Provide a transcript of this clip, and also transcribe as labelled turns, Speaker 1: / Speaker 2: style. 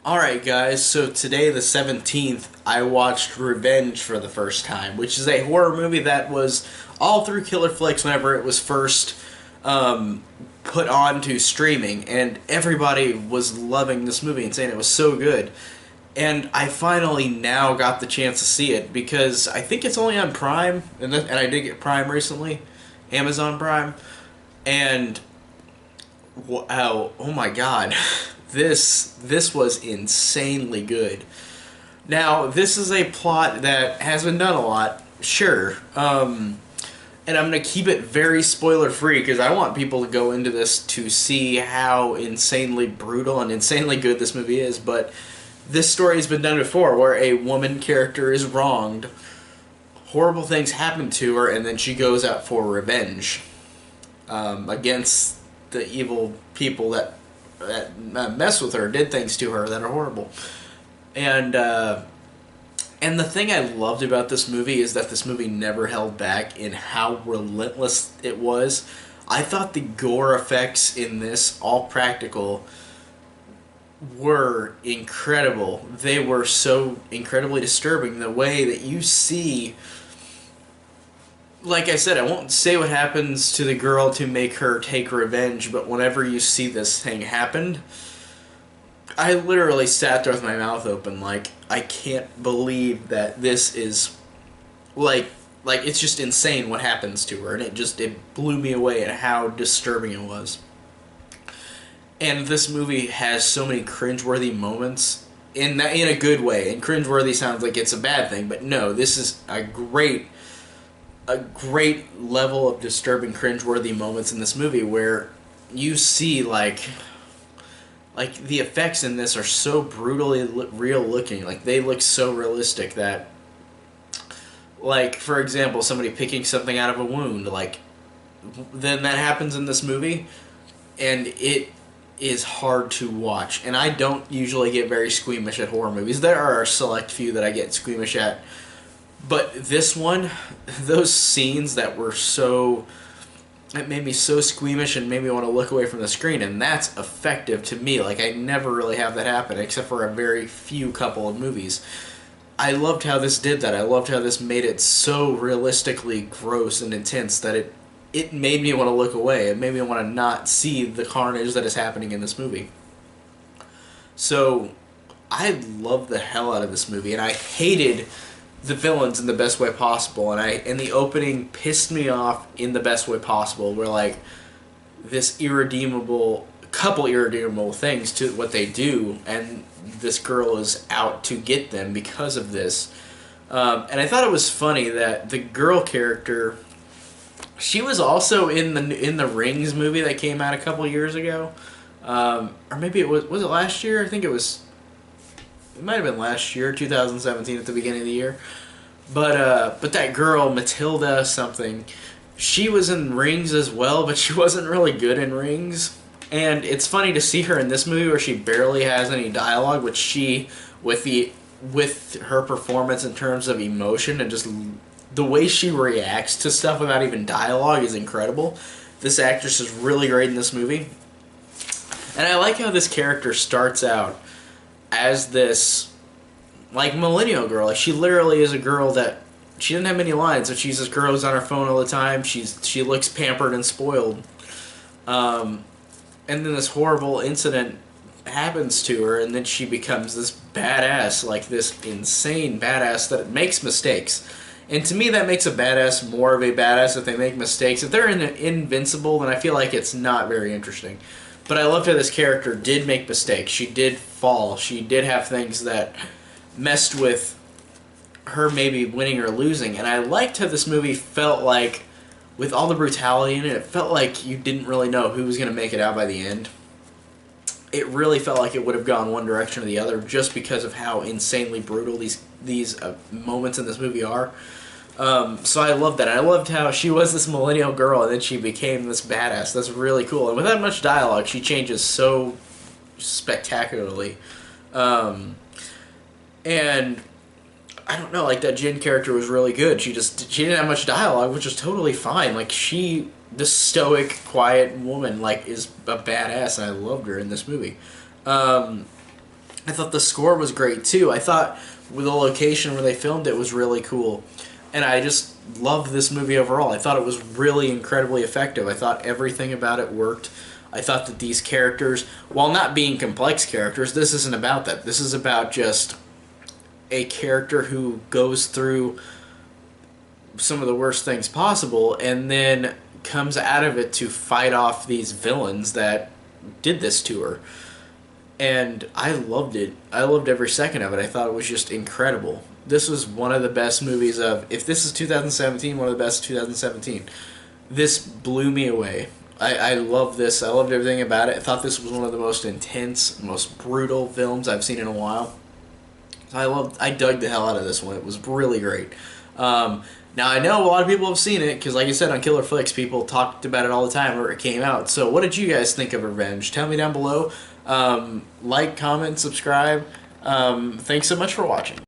Speaker 1: Alright guys, so today the 17th, I watched Revenge for the first time, which is a horror movie that was all through Killer Flicks whenever it was first put on to streaming, and everybody was loving this movie and saying it was so good. And I finally now got the chance to see it because I think it's only on Prime, and I did get Prime recently, Amazon Prime, and wow, oh my god. This was insanely good. Now, this is a plot that has been done a lot, sure. And I'm going to keep it very spoiler free because I want people to go into this to see how insanely brutal and insanely good this movie is. But this story has been done before where a woman character is wronged, horrible things happen to her, and then she goes out for revenge against the evil people that mess with her, did things to her that are horrible. And the thing I loved about this movie is that this movie never held back in how relentless it was. I thought the gore effects in this, all practical, were incredible. They were so incredibly disturbing. The way that you see, like I said, I won't say what happens to the girl to make her take revenge, but whenever you see this thing happen, I literally sat there with my mouth open, like, I can't believe that this is, like it's just insane what happens to her, and it blew me away at how disturbing it was. And this movie has so many cringeworthy moments, in a good way, and cringeworthy sounds like it's a bad thing, but no, this is a great level of disturbing, cringeworthy moments in this movie where you see like the effects in this are so brutally real looking. Like, they look so realistic that, like, for example, somebody picking something out of a wound, like, then that happens in this movie, and it is hard to watch. And I don't usually get very squeamish at horror movies. There are a select few that I get squeamish at. But this one, those scenes that were it made me so squeamish and made me want to look away from the screen, and that's effective to me. Like, I never really have that happen, except for a very few couple of movies. I loved how this did that. I loved how this made it so realistically gross and intense that it made me want to look away. It made me want to not see the carnage that is happening in this movie. So, I loved the hell out of this movie, and I hated the villains in the best way possible, and the opening pissed me off in the best way possible, where, like, this couple irredeemable things to what they do, and this girl is out to get them because of this. And I thought it was funny that the girl character, she was also in the Rings movie that came out a couple years ago, or maybe it was it last year? I think it might have been last year, 2017, at the beginning of the year. But that girl, Matilda something, she was in Rings as well, but she wasn't really good in Rings. And it's funny to see her in this movie where she barely has any dialogue, which she, with her performance in terms of emotion and just the way she reacts to stuff without even dialogue is incredible. This actress is really great in this movie. And I like how this character starts out as this, like, millennial girl. Like, she literally is a girl that, she doesn't have many lines, but she's this girl who's on her phone all the time. She looks pampered and spoiled. And then this horrible incident happens to her, and then she becomes this badass, like this insane badass that makes mistakes. And to me, that makes a badass more of a badass if they make mistakes. If they're invincible, then I feel like it's not very interesting. But I loved how this character did make mistakes. She did fall. She did have things that messed with her maybe winning or losing. And I liked how this movie felt like, with all the brutality in it, it felt like you didn't really know who was going to make it out by the end. It really felt like it would have gone one direction or the other just because of how insanely brutal these moments in this movie are. So I loved that. I loved how she was this millennial girl and then she became this badass. That's really cool. And without much dialogue, she changes so spectacularly. And I don't know, like, that Jin character was really good. She didn't have much dialogue, which was totally fine. Like, this stoic, quiet woman, like, is a badass, and I loved her in this movie. I thought the score was great too. I thought with the location where they filmed it was really cool. And I just loved this movie overall. I thought it was really incredibly effective. I thought everything about it worked. I thought that these characters, while not being complex characters, this isn't about that. This is about just a character who goes through some of the worst things possible and then comes out of it to fight off these villains that did this to her. And I loved it. I loved every second of it. I thought it was just incredible. This was one of the best movies of, if this is 2017, one of the best 2017. This blew me away. I love this. I loved everything about it. I thought this was one of the most intense, most brutal films I've seen in a while. I dug the hell out of this one. It was really great. Now, I know a lot of people have seen it, because like I said, on Killer Flicks, people talked about it all the time where it came out. So what did you guys think of Revenge? Tell me down below. Like, comment, subscribe. Thanks so much for watching.